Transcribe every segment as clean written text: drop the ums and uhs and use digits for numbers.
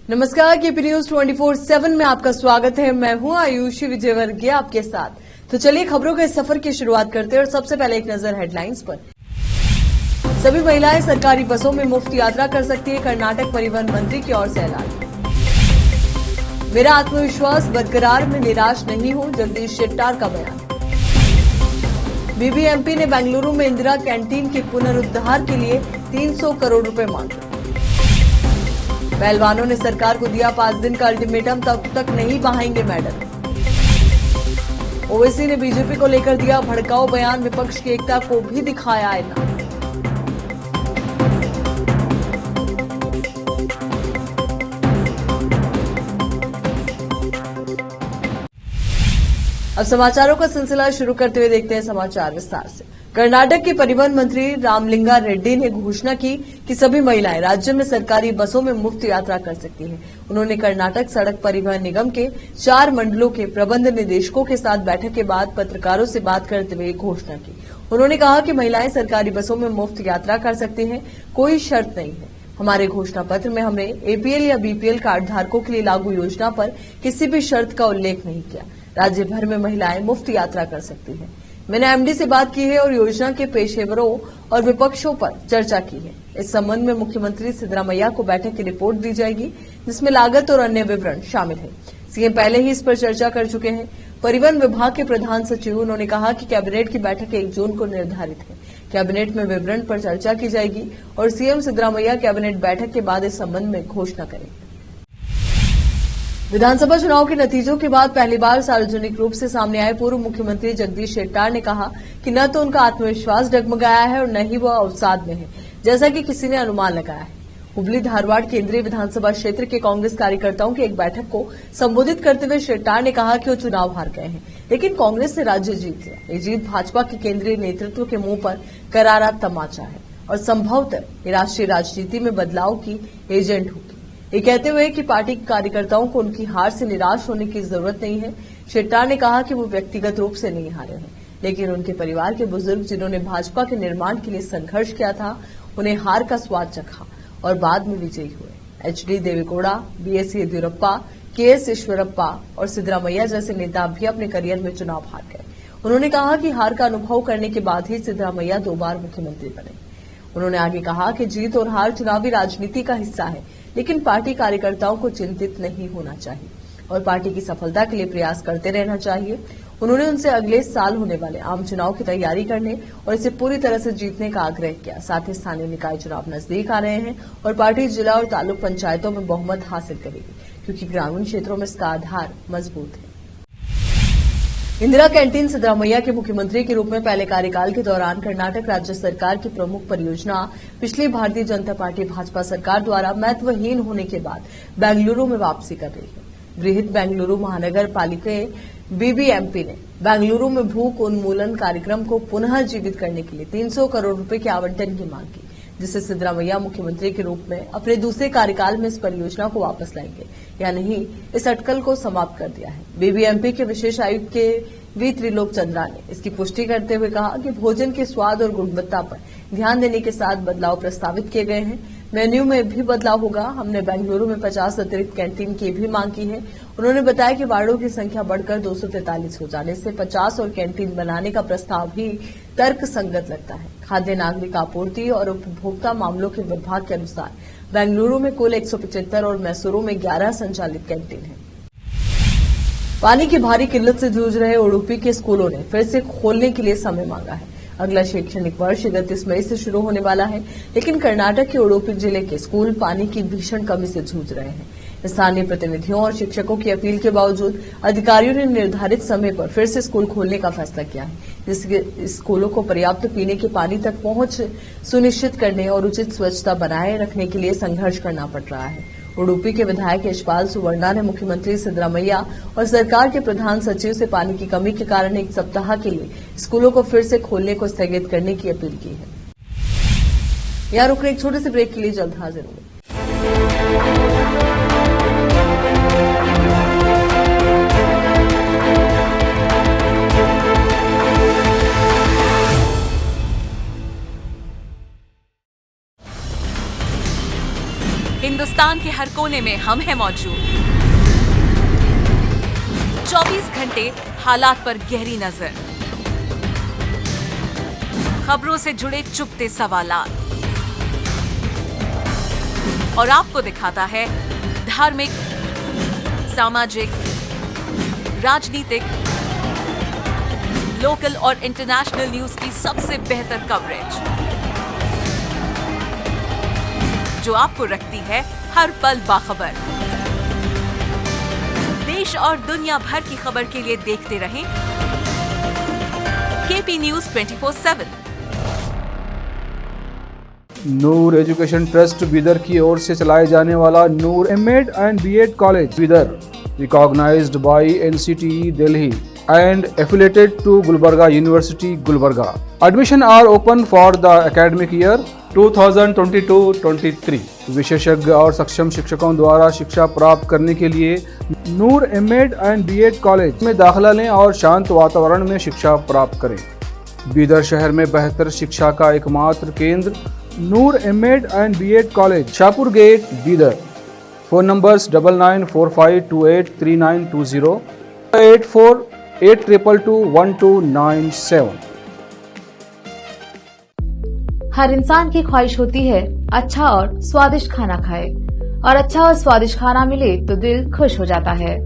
नमस्कार, KP news 24/7 में आपका स्वागत है। मैं हूं आयुषी विजयवर्गीय आपके साथ। तो चलिए खबरों के सफर की शुरुआत करते हैं और सबसे पहले एक नजर हेडलाइंस पर। सभी महिलाएं सरकारी बसों में मुफ्त यात्रा कर सकती है, कर्नाटक परिवहन मंत्री की ओर से ऐलान। मेरा आत्मविश्वास बरकरार, में निराश नहीं हूं, जगदीश शेट्टार का बयान। बीबीएमपी ने बेंगलुरु में इंदिरा कैंटीन के पुनरुद्धार के लिए 300 करोड़ रुपए मांगे। पहलवानों ने सरकार को दिया 5 दिन का अल्टीमेटम, तब तक नहीं बहाएंगे मेडल। ओवैसी ने बीजेपी को लेकर दिया भड़काऊ बयान, विपक्ष की एकता को भी दिखाया आईना। अब समाचारों का सिलसिला शुरू करते हुए देखते हैं समाचार विस्तार से। कर्नाटक के परिवहन मंत्री रामलिंगा रेड्डी ने घोषणा की कि सभी महिलाएं राज्य में सरकारी बसों में मुफ्त यात्रा कर सकती हैं। उन्होंने कर्नाटक सड़क परिवहन निगम के 4 मंडलों के प्रबंध निदेशकों के साथ बैठक के बाद पत्रकारों से बात करते हुए घोषणा की। उन्होंने कहा कि महिलाएं सरकारी बसों में मुफ्त यात्रा कर सकती हैं, कोई शर्त नहीं है। हमारे घोषणा पत्र में हमने एपीएल या बीपीएल कार्ड धारकों के लिए लागू योजना पर किसी भी शर्त का उल्लेख नहीं किया। राज्य भर में महिलाएं मुफ्त यात्रा कर सकती हैं। मैंने एमडी से बात की है और योजना के पेशेवरों और विपक्षों पर चर्चा की है। इस संबंध में मुख्यमंत्री सिद्धरामैया को बैठक की रिपोर्ट दी जाएगी, जिसमें लागत और अन्य विवरण शामिल है। सीएम पहले ही इस पर चर्चा कर चुके हैं। परिवहन विभाग के प्रधान सचिव उन्होंने कहा कि कैबिनेट की बैठक 1 जून को निर्धारित है। कैबिनेट में विवरण पर चर्चा की जाएगी और सीएम सिद्धरामैया कैबिनेट बैठक के बाद इस संबंध में घोषणा करेंगे। विधानसभा चुनाव के नतीजों के बाद पहली बार सार्वजनिक रूप से सामने आए पूर्व मुख्यमंत्री जगदीश शेट्टार ने कहा कि न तो उनका आत्मविश्वास डगमगाया है और न ही वह अवसाद में है, जैसा कि किसी ने अनुमान लगाया है। हुबली धारवाड़ केंद्रीय विधानसभा क्षेत्र के कांग्रेस कार्यकर्ताओं की एक बैठक को संबोधित करते हुए शेट्टार ने कहा कि वो चुनाव हार गए हैं, लेकिन कांग्रेस ने राज्य जीत लिया। ये जीत भाजपा के केंद्रीय नेतृत्व के मुंह पर करारा तमाचा है और संभवतः ये राष्ट्रीय राजनीति में बदलाव की एजेंट होगी। ये कहते हुए कि पार्टी के कार्यकर्ताओं को उनकी हार से निराश होने की जरूरत नहीं है। शेट्टार ने कहा कि वो व्यक्तिगत रूप से नहीं हारे हैं, लेकिन उनके परिवार के बुजुर्ग जिन्होंने भाजपा के निर्माण के लिए संघर्ष किया था, उन्हें हार का स्वाद चखा और बाद में विजयी हुए। HD Deve Gowda, BS Yediyurappa, KS Eshwarappa और सिद्धरामैया जैसे नेता भी अपने करियर में चुनाव हार गए। उन्होंने कहा कि हार का अनुभव करने के बाद ही सिद्धरामैया 2 बार मुख्यमंत्री बने। उन्होंने आगे कहा कि जीत और हार चुनावी राजनीति का हिस्सा है, लेकिन पार्टी कार्यकर्ताओं को चिंतित नहीं होना चाहिए और पार्टी की सफलता के लिए प्रयास करते रहना चाहिए। उन्होंने उनसे अगले साल होने वाले आम चुनाव की तैयारी करने और इसे पूरी तरह से जीतने का आग्रह किया। साथ ही स्थानीय निकाय चुनाव नजदीक आ रहे हैं और पार्टी जिला और तालुक पंचायतों में बहुमत हासिल करेगी, क्योंकि ग्रामीण क्षेत्रों में इसका आधार मजबूत है। इंदिरा कैंटीन सिद्धरामैया के मुख्यमंत्री के रूप में पहले कार्यकाल के दौरान कर्नाटक राज्य सरकार की प्रमुख परियोजना पिछली भारतीय जनता पार्टी भाजपा सरकार द्वारा महत्वहीन होने के बाद बेंगलुरु में वापसी कर रही है। बृहद बेंगलुरु महानगर पालिका बीबीएमपी ने बेंगलुरु में भूख उन्मूलन कार्यक्रम को पुनः जीवित करने के लिए 300 करोड़ रुपए के आवंटन की मांग की, जिससे सिद्धरामैया मुख्यमंत्री के रूप में अपने दूसरे कार्यकाल में इस परियोजना को वापस लाएंगे या नहीं, इस अटकल को समाप्त कर दिया है। बीबीएमपी के विशेष आयुक्त के वी त्रिलोक चंद्रा ने इसकी पुष्टि करते हुए कहा कि भोजन के स्वाद और गुणवत्ता पर ध्यान देने के साथ बदलाव प्रस्तावित किए गए हैं। मेन्यू में भी बदलाव होगा। हमने बेंगलुरु में 50 अतिरिक्त कैंटीन की भी मांग की है। उन्होंने बताया कि वार्डों की संख्या बढ़कर 243 हो जाने से 50 और कैंटीन बनाने का प्रस्ताव भी तर्क संगत लगता है। खाद्य नागरिक आपूर्ति और उपभोक्ता मामलों के विभाग के अनुसार बेंगलुरु में कुल 175 और मैसूरू में 11 संचालित कैंटीन है। पानी की भारी किल्लत से जूझ रहे उडुपी के स्कूलों ने फिर से खोलने के लिए समय मांगा है। अगला शैक्षणिक वर्ष 31 मई से शुरू होने वाला है, लेकिन कर्नाटक के उडुपी जिले के स्कूल पानी की भीषण कमी से जूझ रहे हैं। स्थानीय प्रतिनिधियों और शिक्षकों की अपील के बावजूद अधिकारियों ने निर्धारित समय पर फिर से स्कूल खोलने का फैसला किया है, जिससे स्कूलों को पर्याप्त पीने के पानी तक पहुंच सुनिश्चित करने और उचित स्वच्छता बनाए रखने के लिए संघर्ष करना पड़ रहा है। उडुपी के विधायक यशपाल सुवर्णा ने मुख्यमंत्री सिद्धरामैया और सरकार के प्रधान सचिव से पानी की कमी के कारण 1 सप्ताह के लिए स्कूलों को फिर से खोलने को स्थगित करने की अपील की है। यहाँ रुकने एक छोटे से ब्रेक के लिए जल्द हाजिर होंगे। हिंदुस्तान के हर कोने में हम हैं मौजूद। 24 घंटे हालात पर गहरी नजर, खबरों से जुड़े चुपते सवालात, और आपको दिखाता है धार्मिक, सामाजिक, राजनीतिक, लोकल और इंटरनेशनल न्यूज की सबसे बेहतर कवरेज, जो आपको रखती है हर पल बाखबर। देश और दुनिया भर की खबर के लिए देखते रहें KP news 24/7। Noor education trust Bidar की ओर से चलाए जाने वाला Noor MEd and BEd college Bidar, recognised by NCTE Delhi and affiliated to Gulbarga University, Gulbarga. Admission are open for the academic year 2022-23. विशेषज्ञ और सक्षम शिक्षकों द्वारा शिक्षा प्राप्त करने के लिए नूर एमएड एंड बीएड कॉलेज में दाखिला लें और शांत वातावरण में शिक्षा प्राप्त करें। बीदर शहर में बेहतर शिक्षा का एकमात्र केंद्र Noor MEd and BEd college, Shahpur gate, Bidar. Phone numbers 9945283920, 8482221297। हर इंसान की ख्वाहिश होती है अच्छा और स्वादिष्ट खाना खाए, और अच्छा और स्वादिष्ट खाना मिले तो दिल खुश हो जाता है।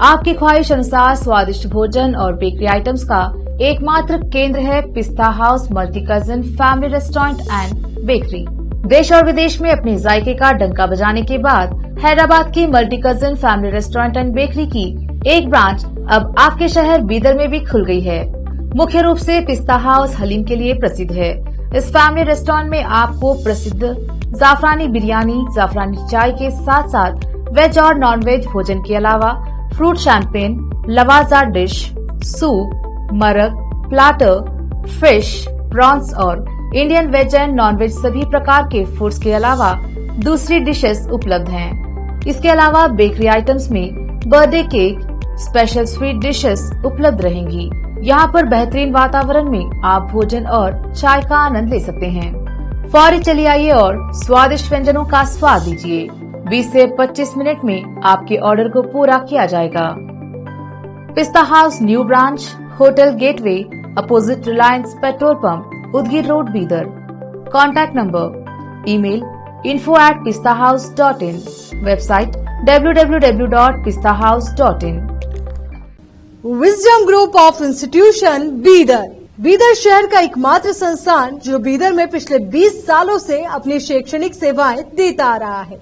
आपकी ख्वाहिश अनुसार स्वादिष्ट भोजन और बेकरी आइटम्स का एकमात्र केंद्र है पिस्ता house multi cousin family restaurant and bakery. देश और विदेश में अपने जायके का डंका बजाने के बाद हैदराबाद की multi cousin family restaurant and bakery की एक ब्रांच अब आपके शहर बीदर में भी खुल गई है। मुख्य रूप से पिस्ता हाउस हलीम के लिए प्रसिद्ध है। इस फैमिली रेस्टोरेंट में आपको प्रसिद्ध जाफरानी बिरयानी, जाफरानी चाय के साथ साथ वेज और नॉन वेज भोजन के अलावा फ्रूट शैंपेन, लवाजा डिश, सूप, मरग, प्लाटर, फिश, प्रॉन्स और Indian veg and non veg सभी प्रकार के फूड्स के अलावा दूसरी डिशेस उपलब्ध हैं। इसके अलावा बेकरी आइटम्स में birthday cake, special sweet dishes उपलब्ध रहेंगी। यहाँ पर बेहतरीन वातावरण में आप भोजन और चाय का आनंद ले सकते हैं। फौरी चलिए आइए और स्वादिष्ट व्यंजनों का स्वाद लीजिए। 20 से 25 मिनट में आपके ऑर्डर को पूरा किया जाएगा। पिस्ता house new branch, hotel gateway, opposite Reliance petrol pump, Udgir road, Bidar. Contact number, email info@pistahouse.in, website www.pistahouse.in। Wisdom group of institution Bidar, Bidar शहर का एकमात्र संस्थान जो बीदर में पिछले 20 सालों से अपनी शैक्षणिक सेवाएं देता आ रहा है।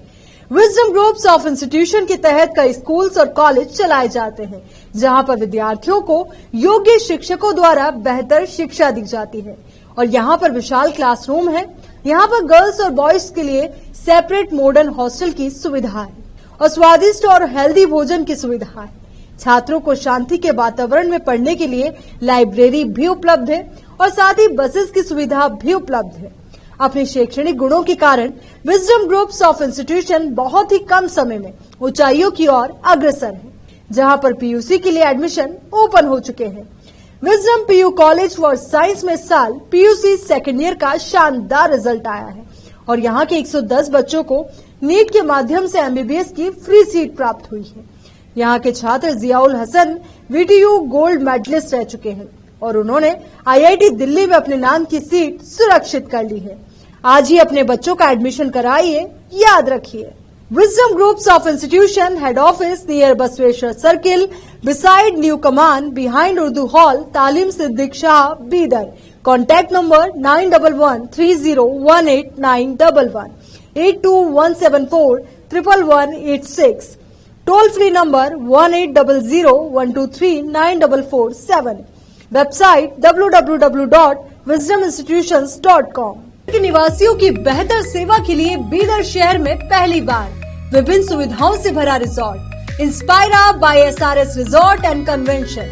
विजडम ग्रुप्स ऑफ इंस्टीट्यूशन के तहत कई स्कूल्स और कॉलेज चलाए जाते हैं, जहां पर विद्यार्थियों को योग्य शिक्षकों द्वारा बेहतर शिक्षा दी जाती है। और यहाँ पर विशाल क्लासरूम है। यहाँ पर गर्ल्स और बॉयज के लिए सेपरेट मॉडर्न हॉस्टल की सुविधा है और स्वादिष्ट और हेल्दी भोजन की सुविधा है। छात्रों को शांति के वातावरण में पढ़ने के लिए लाइब्रेरी भी उपलब्ध है और साथ ही बसेस की सुविधा भी उपलब्ध है। अपने शैक्षणिक गुणों के कारण विजडम ग्रुप्स ऑफ इंस्टीट्यूशन बहुत ही कम समय में ऊंचाइयों की ओर अग्रसर है, जहां पर पीयूसी के लिए एडमिशन ओपन हो चुके हैं। Wisdom PU college for science में साल पीयूसी सेकेंड ईयर का शानदार रिजल्ट आया है और यहाँ के 110 बच्चों को नीट के माध्यम से एमबीबीएस की फ्री सीट प्राप्त हुई है। यहाँ के छात्र Ziaul Hasan VTU gold medalist रह चुके हैं और उन्होंने आईआईटी दिल्ली में अपने नाम की सीट सुरक्षित कर ली है। आज ही अपने बच्चों का एडमिशन कराइए, याद रखिए। Wisdom Groups of Institution Head Office near Basweshwar Circle, beside New Command, behind Urdu Hall, Talim Siddiq Shah, Bidar. Contact number 9173018911, 8217411186. Toll free number 180012394447. Website www.wisdominstitutions.com. के निवासियों की बेहतर सेवा के लिए बीदर शहर में पहली बार विभिन्न सुविधाओं से भरा resort Inspira by SRS resort and convention,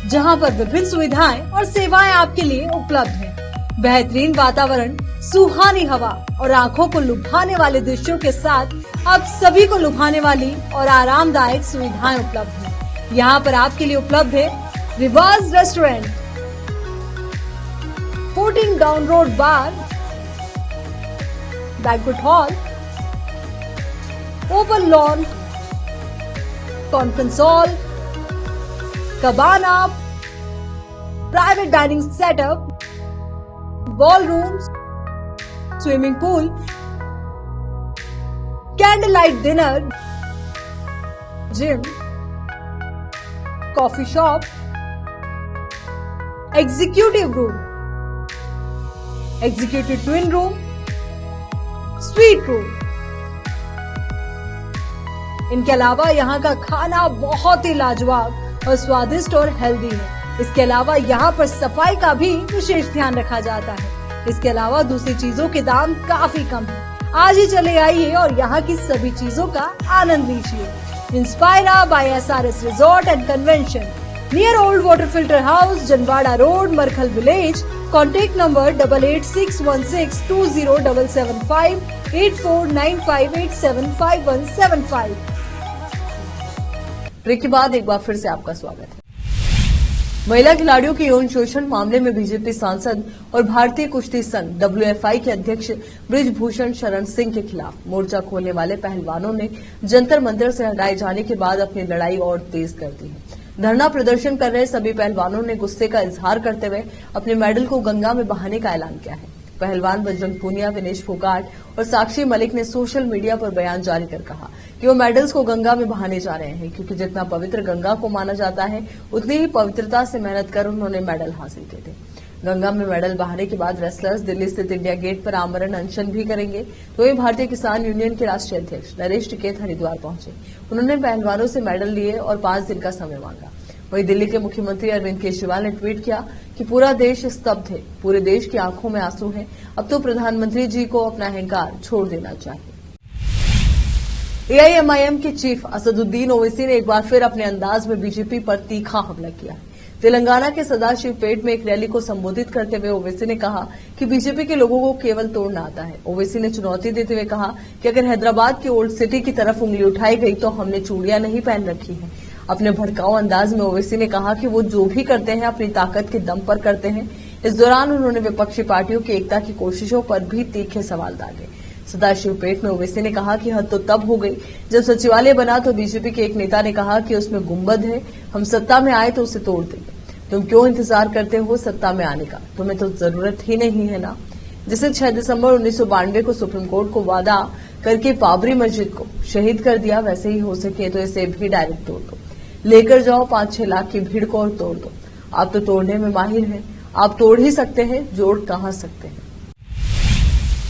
जहां पर विभिन्न सुविधाएं और सेवाएं आपके लिए उपलब्ध हैं। बेहतरीन वातावरण, सुहानी हवा और आंखों को लुभाने वाले दृश्यों के साथ आप सभी को लुभाने वाली और आरामदायक सुविधाएं उपलब्ध हैं। यहाँ पर आपके लिए उपलब्ध है Riwaaz restaurant, 14 down road bar, banquet hall, open lawn, conference hall, cabana, private dining setup, ballrooms, swimming pool, candlelight dinner, gym, coffee shop, executive room, executive twin room, sweet room. इनके अलावा यहाँ का खाना बहुत ही लाजवाब और स्वादिष्ट और हेल्दी है। इसके अलावा यहाँ पर सफाई का भी विशेष ध्यान रखा जाता है। इसके अलावा दूसरी चीजों के दाम काफी कम है। आज ही चले आइए और यहाँ की सभी चीजों का आनंद लीजिए। Inspira by SRS resort and convention, near old water filter house, Janwada road, Markhal village. Contact number 8861620775 8495875175। Break के बाद एक बार फिर से आपका स्वागत है। महिला खिलाड़ियों के यौन शोषण मामले में बीजेपी सांसद और भारतीय कुश्ती संघ WFI के अध्यक्ष बृजभूषण शरण सिंह के खिलाफ मोर्चा खोलने वाले पहलवानों ने जंतर मंतर से हटाए जाने के बाद अपनी लड़ाई और तेज कर दी है। धरना प्रदर्शन कर रहे सभी पहलवानों ने गुस्से का इजहार करते हुए अपने मेडल को गंगा में बहाने का ऐलान किया है। पहलवान बजरंग पूनिया, विनेश फोगाट और साक्षी मलिक ने सोशल मीडिया पर बयान जारी कर कहा कि वो मेडल्स को गंगा में बहाने जा रहे हैं, क्योंकि जितना पवित्र गंगा को माना जाता है उतनी ही पवित्रता से मेहनत कर उन्होंने मेडल हासिल किए थे। गंगा में मेडल बहाने के बाद रेसलर्स दिल्ली स्थित इंडिया गेट पर आमरण अनशन भी करेंगे। तो वही भारतीय किसान यूनियन के राष्ट्रीय अध्यक्ष नरेश टिकैत हरिद्वार पहुंचे। उन्होंने पहलवानों से मेडल लिए और 5 दिन का समय मांगा। वहीं दिल्ली के मुख्यमंत्री अरविंद केजरीवाल ने ट्वीट किया कि पूरा देश स्तब्ध है, पूरे देश की आंखों में आंसू हैं। अब तो प्रधानमंत्री जी को अपना अहंकार छोड़ देना चाहिए। AIMIM के चीफ असदुद्दीन ओवैसी ने एक बार फिर अपने अंदाज में बीजेपी पर तीखा हमला किया है। तेलंगाना के सदाशिवपेट में एक रैली को संबोधित करते हुए ओवैसी ने कहा कि बीजेपी के लोगों को केवल तोड़ना आता है। ओवैसी ने चुनौती देते हुए कहा कि अगर हैदराबाद की ओल्ड सिटी की तरफ उंगली उठाई गई तो हमने चूड़ियां नहीं पहन रखी है। अपने भड़काऊ अंदाज में ओवैसी ने कहा कि वो जो भी करते हैं अपनी ताकत के दम पर करते हैं। इस दौरान उन्होंने विपक्षी पार्टियों की एकता की कोशिशों पर भी तीखे सवाल दागे। सदाशिवपेट में ओवैसी ने कहा कि हद तो तब हो गई जब सचिवालय बना तो बीजेपी के एक नेता ने कहा कि उसमें गुंबद है, हम सत्ता में आए तो उसे तोड़ देंगे। तुम क्यों इंतजार करते हो सत्ता में आने का, तुम्हें तो जरूरत ही नहीं है ना। जिसे 6 दिसंबर 1992 को सुप्रीम कोर्ट को वादा करके बाबरी मस्जिद को शहीद कर दिया, वैसे ही हो सके तो इसे भी डायरेक्ट तोड़ दो। लेकर जाओ 5-6 लाख की भीड़ को और तोड़ दो। आप तो तोड़ने में माहिर हैं, आप तोड़ ही सकते हैं, जोड़ कहां सकते हैं।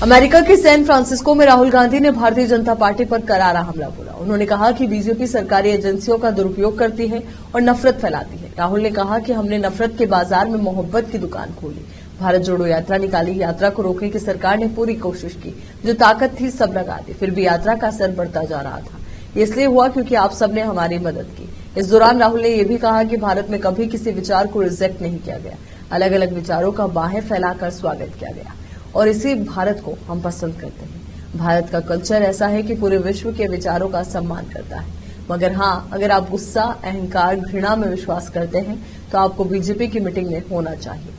अमेरिका के सैन फ्रांसिस्को में राहुल गांधी ने भारतीय जनता पार्टी पर करारा हमला बोला। उन्होंने कहा कि बीजेपी सरकारी एजेंसियों का दुरुपयोग करती है और नफरत फैलाती है। राहुल ने कहा कि हमने नफरत के बाजार में मोहब्बत की दुकान खोली, भारत जोड़ो यात्रा निकाली। यात्रा को रोकने की सरकार ने पूरी कोशिश की, जो ताकत थी सब लगा दी, फिर भी यात्रा का असर बढ़ता जा रहा था। ये इसलिए हुआ क्योंकि आप सबने हमारी मदद की। इस दौरान राहुल ने यह भी कहा कि भारत में कभी किसी विचार को रिजेक्ट नहीं किया गया, अलग अलग विचारों का बाहें फैलाकर स्वागत किया गया और इसी भारत को हम पसंद करते हैं। भारत का कल्चर ऐसा है कि पूरे विश्व के विचारों का सम्मान करता है, मगर हाँ, अगर आप गुस्सा, अहंकार, घृणा में विश्वास करते हैं तो आपको बीजेपी की मीटिंग में होना चाहिए।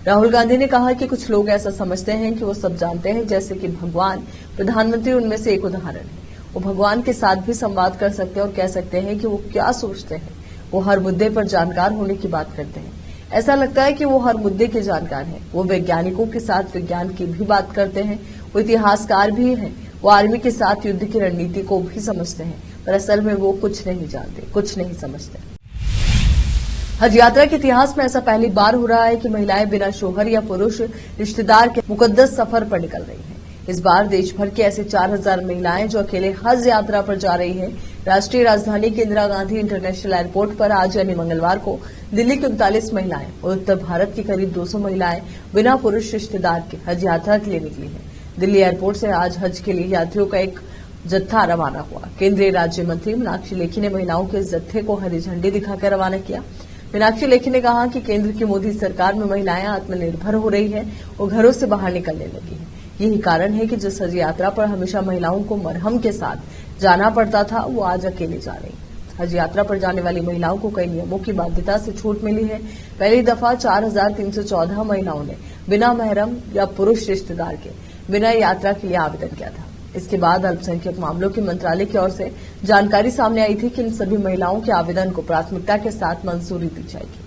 राहुल गांधी ने कहा कि कुछ लोग ऐसा समझते हैं कि वो सब जानते हैं, जैसे कि भगवान, प्रधानमंत्री उनमें से एक उदाहरण है। वो भगवान के साथ भी संवाद कर सकते हैं और कह सकते हैं कि वो क्या सोचते हैं। वो हर मुद्दे पर जानकार होने की बात करते हैं। ऐसा लगता है कि वो हर मुद्दे के जानकार हैं। वो वैज्ञानिकों के साथ विज्ञान की भी बात करते हैं। वो इतिहासकार भी हैं। वो आर्मी के साथ युद्ध की रणनीति को भी समझते हैं, पर असल में वो कुछ नहीं जानते, कुछ नहीं समझते। हज यात्रा के इतिहास में ऐसा पहली बार हो रहा है कि महिलाएं बिना शोहर या पुरुष रिश्तेदार के मुकद्दस सफर पर निकल रही हैं। इस बार देश भर की ऐसी 4000 महिलाएं जो अकेले हज यात्रा पर जा रही हैं। राष्ट्रीय राजधानी के इंदिरा गांधी इंटरनेशनल एयरपोर्ट पर आज यानी मंगलवार को दिल्ली की 39 महिलाएं और उत्तर भारत की करीब 200 महिलाएं बिना पुरुष रिश्तेदार के हज यात्रा के लिए निकली हैं। दिल्ली एयरपोर्ट से आज हज के लिए यात्रियों का एक जत्था रवाना हुआ। केंद्रीय राज्य मंत्री मीनाक्षी लेखी ने महिलाओं के इस जत्थे को हरी झंडी दिखाकर रवाना किया। मीनाक्षी लेखी ने कहा कि केंद्र की मोदी सरकार में महिलाएं आत्मनिर्भर हो रही हैं और घरों से बाहर निकलने लगी हैं। यही कारण है कि जिस हज यात्रा पर हमेशा महिलाओं को मरहम के साथ जाना पड़ता था, वो आज अकेले जा रही। हज यात्रा पर जाने वाली महिलाओं को कई नियमों की बाध्यता से छूट मिली है। पहली दफा 4314 महिलाओं ने बिना महरम या पुरुष रिश्तेदार के बिना यात्रा के लिए आवेदन किया था। इसके बाद अल्पसंख्यक मामलों के मंत्रालय की ओर से जानकारी सामने आई थी कि इन सभी महिलाओं के आवेदन को प्राथमिकता के साथ मंजूरी दी जाएगी।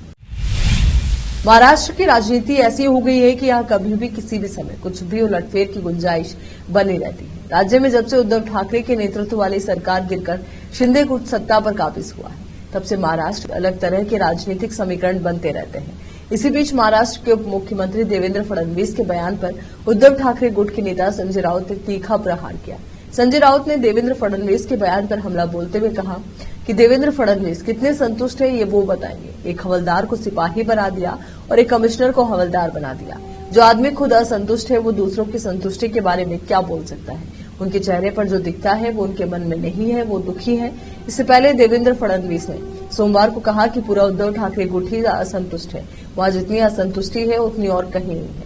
महाराष्ट्र की राजनीति ऐसी हो गई है कि यहाँ कभी भी किसी भी समय कुछ भी उलटफेर की गुंजाइश बनी रहती है। राज्य में जब से उद्धव ठाकरे के नेतृत्व वाली सरकार गिरकर शिंदे गुट सत्ता पर काबिज हुआ है, तब से महाराष्ट्र अलग तरह के राजनीतिक समीकरण बनते रहते हैं। इसी बीच महाराष्ट्र के उप मुख्यमंत्री देवेंद्र फडणवीस के बयान पर उद्धव ठाकरे गुट के नेता संजय राउत ने तीखा प्रहार किया। संजय राउत ने देवेंद्र फडणवीस के बयान पर हमला बोलते हुए कहा कि देवेंद्र फडणवीस कितने संतुष्ट है ये वो बताएंगे। एक हवलदार को सिपाही बना दिया और एक कमिश्नर को हवलदार बना दिया। जो आदमी खुद असंतुष्ट है वो दूसरों की संतुष्टि के बारे में क्या बोल सकता है। उनके चेहरे पर जो दिखता है वो उनके मन में नहीं है, वो दुखी है। इससे पहले देवेंद्र फडणवीस ने सोमवार को कहा कि पूरा उद्धव ठाकरे गुट ही असंतुष्ट है। वहां जितनी असंतुष्टि है उतनी और कहीं नहीं है।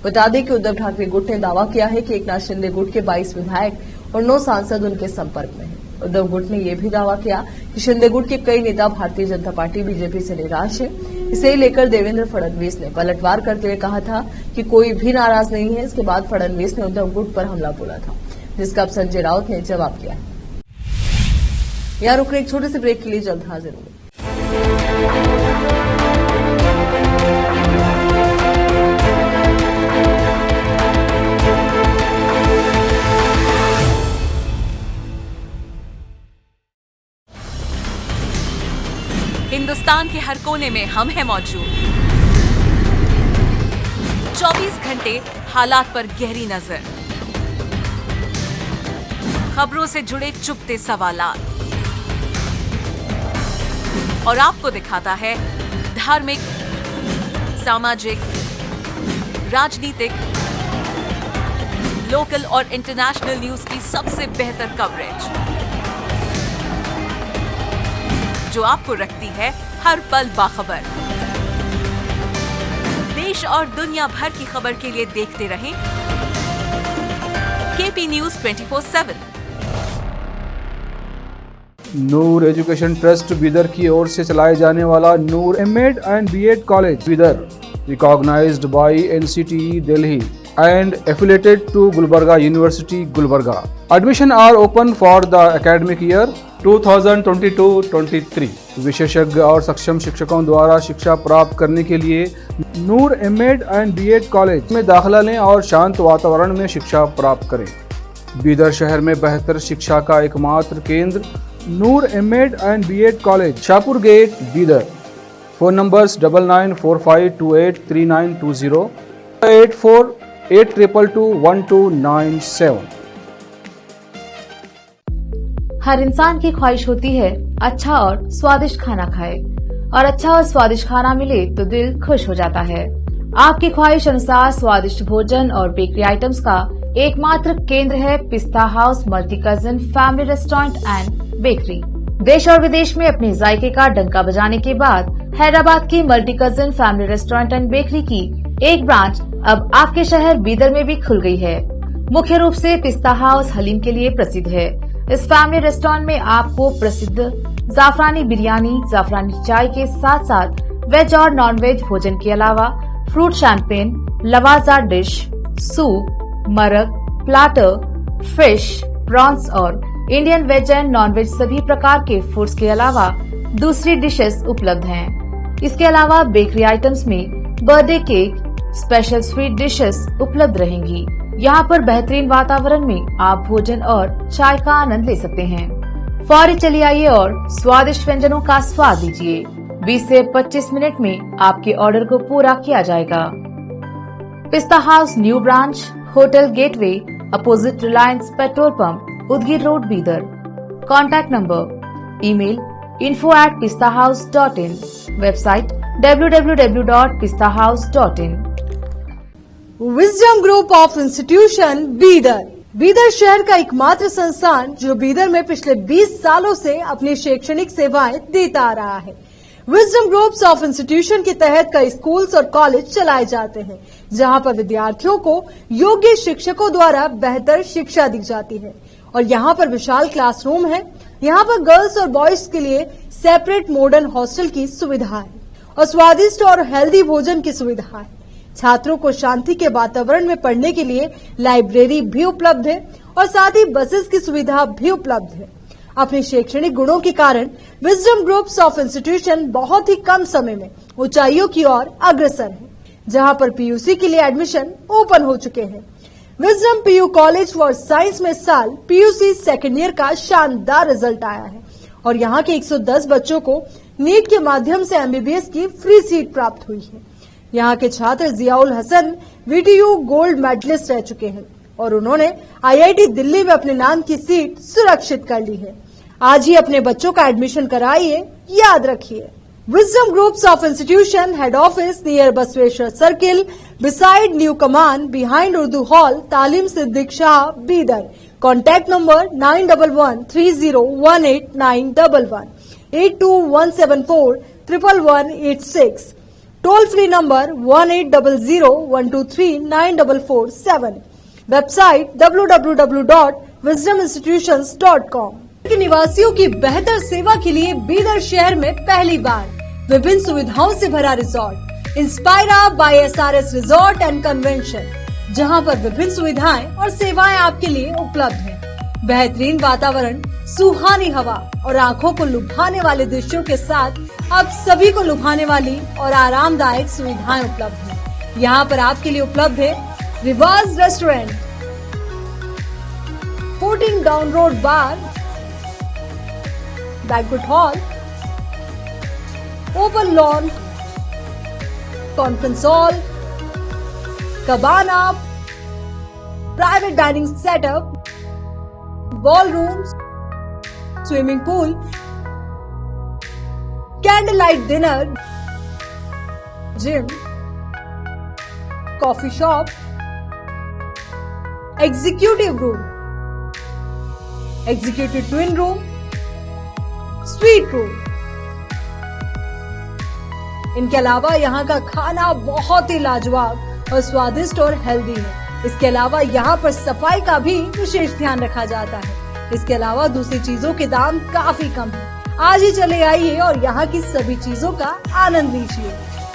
बता दें कि उद्धव ठाकरे गुट ने दावा किया है कि एकनाथ शिंदे गुट के 22 विधायक और 9 सांसद उनके संपर्क में हैं। उद्धव गुट ने यह भी दावा किया कि शिंदे गुट के कई नेता भारतीय जनता पार्टी बीजेपी से निराश है। इसे लेकर देवेंद्र फडणवीस ने पलटवार करते हुए कहा था कि कोई भी नाराज नहीं है। इसके बाद फडणवीस ने उद्धव गुट पर हमला बोला था, जिसका अब संजय राउत ने जवाब दिया है। यहाँ रुक एक छोटे से ब्रेक के लिए जल्द हाजिर होंगे। हिंदुस्तान के हर कोने में हम हैं मौजूद। 24 घंटे हालात पर गहरी नजर, खबरों से जुड़े चुपते सवालात और आपको दिखाता है धार्मिक, सामाजिक, राजनीतिक, लोकल और इंटरनेशनल न्यूज की सबसे बेहतर कवरेज, जो आपको रखती है हर पल बाखबर। देश और दुनिया भर की खबर के लिए देखते रहें KP news 24/7। Noor education trust Bidar की ओर से चलाए जाने वाला Noor MEd and BEd college Bidar, recognised by NCTE Delhi and affiliated to Gulbarga University, Gulbarga. Admission are open for the academic year 2022-23. विशेषज्ञ और सक्षम शिक्षकों द्वारा शिक्षा प्राप्त करने के लिए नूर एमएड एंड बीएड कॉलेज में दाखिला लें और शांत वातावरण में शिक्षा प्राप्त करें। बीदर शहर में बेहतर शिक्षा का एकमात्र केंद्र Noor MEd and BEd college, Shahpur gate, Bidar. Phone numbers 9945283920, 8482221297। हर इंसान की ख्वाहिश होती है अच्छा और स्वादिष्ट खाना खाए, और अच्छा और स्वादिष्ट खाना मिले तो दिल खुश हो जाता है। आपकी ख्वाहिश अनुसार स्वादिष्ट भोजन और बेकरी आइटम्स का एकमात्र केंद्र है पिस्ता house multi cousin family restaurant and bakery. देश और विदेश में अपने जायके का डंका बजाने के बाद हैदराबाद की multi cousin family restaurant and bakery की एक ब्रांच अब आपके शहर बीदर में भी खुल गई है। मुख्य रूप से पिस्ता हाउस हलीम के लिए प्रसिद्ध है। इस फैमिली रेस्टोरेंट में आपको प्रसिद्ध जाफरानी बिरयानी, जाफरानी चाय के साथ साथ वेज और नॉन वेज भोजन के अलावा फ्रूट शैंपेन, लवाजा डिश, सूप, मरग, प्लाटर, फिश, प्रॉन्स और Indian veg and non veg सभी प्रकार के फूड्स के अलावा दूसरी डिशेस उपलब्ध हैं। इसके अलावा बेकरी आइटम्स में birthday cake, special sweet dishes उपलब्ध रहेंगी। यहाँ पर बेहतरीन वातावरण में आप भोजन और चाय का आनंद ले सकते हैं। फौरी चलिए आइए और स्वादिष्ट व्यंजनों का स्वाद लीजिए। 20 से 25 मिनट में आपके ऑर्डर को पूरा किया जाएगा। पिस्ता house new branch, hotel gateway, opposite Reliance petrol pump, Udgir road, Bidar. Contact number, email info@pistahouse.in, website www.pistahouse.in। Wisdom group of institution Bidar, Bidar शहर का एकमात्र संस्थान जो बीदर में पिछले 20 सालों से अपनी शैक्षणिक सेवाएं देता आ रहा है। विजडम ग्रुप्स ऑफ इंस्टीट्यूशन के तहत कई स्कूल्स और कॉलेज चलाए जाते हैं, जहां पर विद्यार्थियों को योग्य शिक्षकों द्वारा बेहतर शिक्षा दी जाती है। और यहाँ पर विशाल क्लासरूम है। यहाँ पर गर्ल्स और बॉयज के लिए सेपरेट मॉडर्न हॉस्टल की सुविधा है और स्वादिष्ट और हेल्दी भोजन की सुविधा है। छात्रों को शांति के वातावरण में पढ़ने के लिए लाइब्रेरी भी उपलब्ध है और साथ ही बसेस की सुविधा भी उपलब्ध है। अपने शैक्षणिक गुणों के कारण विजडम ग्रुप्स ऑफ इंस्टीट्यूशन बहुत ही कम समय में ऊंचाइयों की ओर अग्रसर है, जहां पर पीयूसी के लिए एडमिशन ओपन हो चुके हैं। Wisdom PU college for science में इस साल पीयूसी सेकेंड ईयर का शानदार रिजल्ट आया है और यहाँ के 110 बच्चों को नीट के माध्यम से एमबीबीएस की फ्री सीट प्राप्त हुई है। यहाँ के छात्र Ziaul Hasan VTU gold medalist रह चुके हैं और उन्होंने आईआईटी दिल्ली में अपने नाम की सीट सुरक्षित कर ली है। आज ही अपने बच्चों का एडमिशन कराइए, याद रखिए। Wisdom groups of institution head office near Basaveshwar circle beside new Kaman behind Urdu hall Taleem Siddique Shah Bidar. Contact number 9130189111 8217411186। Toll free number 180012394447। Website www.wisdominstitutions.com। के निवासियों की बेहतर सेवा के लिए बीदर शहर में पहली बार विभिन्न सुविधाओं से भरा resort Inspira by SRS resort and convention, जहां पर विभिन्न सुविधाएं और सेवाएं आपके लिए उपलब्ध हैं। बेहतरीन वातावरण, सुहानी हवा और आंखों को लुभाने वाले दृश्यों के साथ आप सभी को लुभाने वाली और आरामदायक सुविधाएं उपलब्ध हैं। यहाँ पर आपके लिए उपलब्ध है Riwaaz restaurant, 14 down road bar, banquet hall, open lawn, conference hall, cabana, private dining setup, ball rooms, swimming pool, candle light dinner, gym, coffee shop, executive room, executive twin room, suite room. इनके अलावा यहाँ का खाना बहुत ही लाजवाब और स्वादिष्ट और हेल्दी है। इसके अलावा यहाँ पर सफाई का भी विशेष ध्यान रखा जाता है। इसके अलावा दूसरी चीजों के दाम काफी कम है। आज ही चले आइए और यहाँ की सभी चीजों का आनंद लीजिए।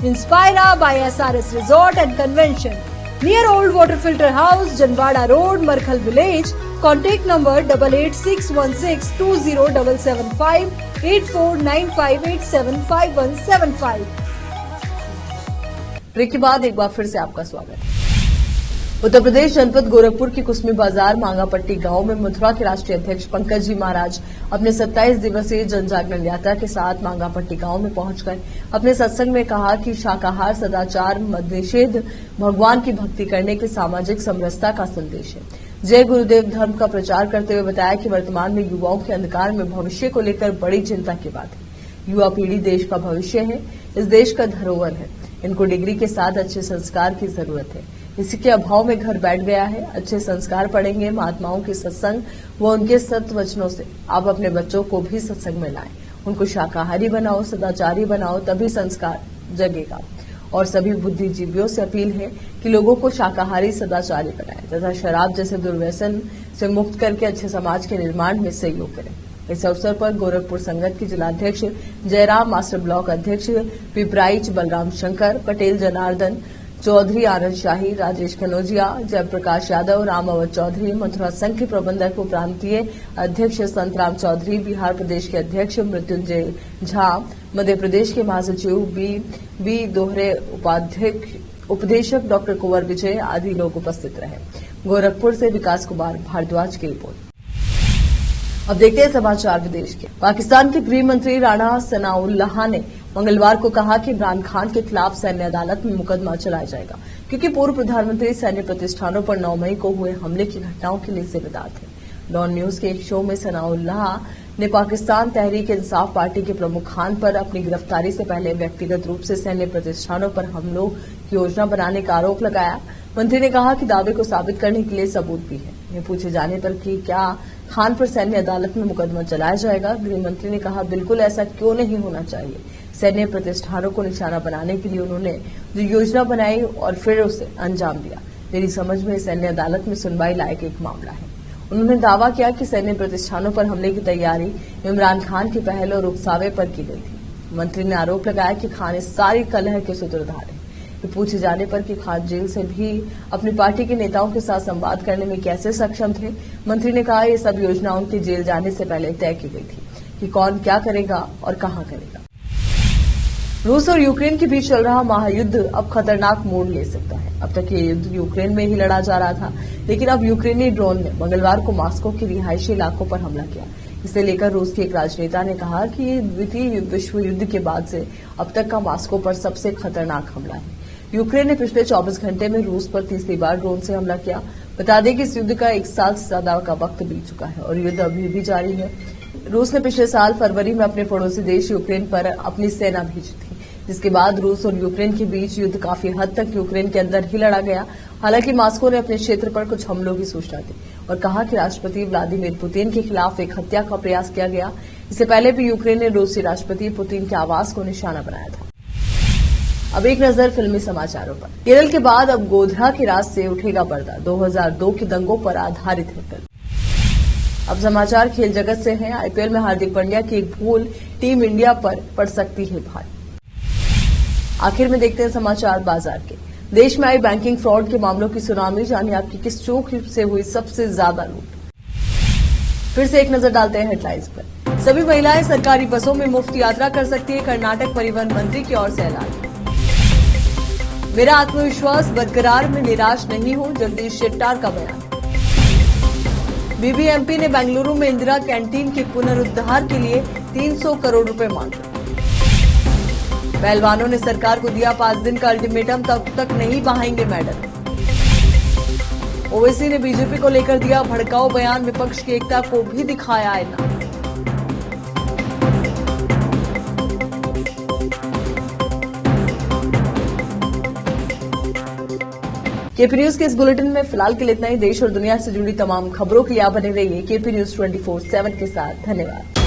Inspira by SRS resort and convention near old water filter house, Janwada road, Markhal village. Contact number 8861620775 8495875175। Break के बाद एक बार फिर से आपका स्वागत है। उत्तर प्रदेश जनपद गोरखपुर की कुसमी बाजार मांगापट्टी गांव में मथुरा के राष्ट्रीय अध्यक्ष पंकज जी महाराज अपने 27 दिवसीय जन जागरण यात्रा के साथ मांगापट्टी गांव में पहुंचकर अपने सत्संग में कहा कि शाकाहार, सदाचार, मद निषेध भगवान की भक्ति करने के सामाजिक समरसता का संदेश है। जय गुरुदेव धर्म का प्रचार करते हुए बताया कि वर्तमान में युवाओं के अंधकार में भविष्य को लेकर बड़ी चिंता की बात है। युवा पीढ़ी देश का भविष्य है, इस देश का धरोहर है। इनको डिग्री के साथ अच्छे संस्कार की जरूरत है। इसी के अभाव में घर बैठ गया है। अच्छे संस्कार पढ़ेंगे, महात्माओं के सत्संग व उनके सत्य वचनों से आप अपने बच्चों को भी सत्संग में लाएं। उनको शाकाहारी बनाओ, सदाचारी बनाओ, तभी संस्कार जगेगा। और सभी बुद्धिजीवियों से अपील है कि लोगों को शाकाहारी, सदाचारी बनाएं तथा शराब जैसे दुर्व्यसन से मुक्त करके अच्छे समाज के निर्माण में सहयोग करें। इस अवसर पर गोरखपुर संगत के जिलाध्यक्ष जयराम, मास्टर ब्लॉक अध्यक्ष पिपराइच बलराम शंकर, पटेल जनार्दन, चौधरी आनंद शाही, राजेश कनौजिया, जयप्रकाश यादव, राम अवध चौधरी, मथुरा संघ के प्रबंधक व प्रांतीय अध्यक्ष संतराम चौधरी, बिहार प्रदेश के अध्यक्ष मृत्युंजय झा, मध्य प्रदेश के महासचिव बी दोहरे उपदेशक डॉक्टर कुंवर विजय आदि लोग उपस्थित रहे। गोरखपुर से विकास कुमार भारद्वाज की रिपोर्ट। अब देखते हैं समाचार विदेश के। पाकिस्तान के गृह मंत्री राणा सनाउल्लाह ने मंगलवार को कहा कि इमरान खान के खिलाफ सैन्य अदालत में मुकदमा चलाया जाएगा, क्योंकि पूर्व प्रधानमंत्री सैन्य प्रतिष्ठानों पर 9 मई को हुए हमले की घटनाओं के लिए जिम्मेदार थे। डॉन न्यूज के एक शो में सनाउल्लाह ने पाकिस्तान तहरीक इंसाफ पार्टी के प्रमुख खान पर अपनी गिरफ्तारी से पहले व्यक्तिगत रूप से सैन्य प्रतिष्ठानों पर हमलों की योजना बनाने का आरोप लगाया। मंत्री ने कहा कि दावे को साबित करने के लिए सबूत भी है। यह पूछे जाने पर कि क्या खान पर सैन्य अदालत में मुकदमा चलाया जाएगा, गृह मंत्री ने कहा, बिल्कुल ऐसा क्यों नहीं होना चाहिए। सैन्य प्रतिष्ठानों को निशाना बनाने के लिए उन्होंने जो योजना बनाई और फिर उसे अंजाम दिया, मेरी समझ में सैन्य अदालत में सुनवाई लायक एक मामला है। उन्होंने दावा किया कि सैन्य प्रतिष्ठानों पर हमले की तैयारी इमरान खान की पहल और उकसावे पर की गई थी। मंत्री ने आरोप लगाया कि खान इस सारी कलह के सूत्रधार है। कि पूछे जाने पर कि खान जेल से भी अपनी पार्टी के नेताओं के साथ संवाद करने में कैसे सक्षम थे, मंत्री ने कहा ये सब योजना उनके जेल जाने से पहले तय की गई थी कि कौन क्या करेगा और कहां करेगा। रूस और यूक्रेन के बीच चल रहा महायुद्ध अब खतरनाक मोड़ ले सकता है। अब तक ये युद्ध यूक्रेन में ही लड़ा जा रहा था, लेकिन अब यूक्रेनी ड्रोन ने मंगलवार को मॉस्को के रिहायशी इलाकों पर हमला किया। इसे लेकर रूस के एक राजनेता ने कहा कि ये द्वितीय विश्व युद्ध के बाद से अब तक का मॉस्को पर सबसे खतरनाक हमला है। यूक्रेन ने पिछले 24 घंटे में रूस पर तीसरी बार ड्रोन से हमला किया। बता दें कि इस युद्ध का 1 साल से ज्यादा का वक्त बीत चुका है और युद्ध अभी भी जारी है। रूस ने पिछले साल फरवरी में अपने पड़ोसी देश यूक्रेन पर अपनी सेना भेजी थी, जिसके बाद रूस और यूक्रेन के बीच युद्ध काफी हद तक यूक्रेन के अंदर ही लड़ा गया। हालांकि मॉस्को ने अपने क्षेत्र पर कुछ हमलों की सूचना दी और कहा कि राष्ट्रपति व्लादिमीर पुतिन के खिलाफ एक हत्या का प्रयास किया गया। इससे पहले भी यूक्रेन ने रूसी राष्ट्रपति पुतिन के आवास को निशाना बनाया था। अब एक नजर फिल्मी समाचारों पर। केरल के बाद अब गोधरा की रात से उठेगा पर्दा। 2002 के दंगों पर आधारित है फिल्म। अब समाचार खेल जगत से हैं। आईपीएल में हार्दिक पांड्या की एक भूल टीम इंडिया पर पड़ सकती है भारी। आखिर में देखते हैं समाचार बाजार के। देश में आई बैंकिंग फ्रॉड के मामलों की सुनामी, जानिए आपकी किस चौक से हुई सबसे ज्यादा लूट। फिर से एक नजर डालते हैं हेडलाइंस पर। सभी महिलाएं सरकारी बसों में मुफ्त यात्रा कर सकती है, कर्नाटक परिवहन मंत्री की ओर से ऐलान। मेरा आत्मविश्वास बरकरार, में निराश नहीं हूं, जगदीश शेट्टार का बयान। बीबीएमपी ने बेंगलुरु में इंदिरा कैंटीन के पुनरुद्धार के लिए 300 करोड़ रुपए मांगे। पहलवानों ने सरकार को दिया 5 दिन का अल्टीमेटम, तब तक नहीं बहाएंगे मेडल। ओवैसी ने बीजेपी को लेकर दिया भड़काऊ बयान, विपक्ष की एकता को भी दिखाया आईना। केपी न्यूज के इस बुलेटिन में फिलहाल के लिए इतना ही। देश और दुनिया से जुड़ी तमाम खबरों के लिए आप बने रहिए केपी न्यूज 24/7 के साथ। धन्यवाद।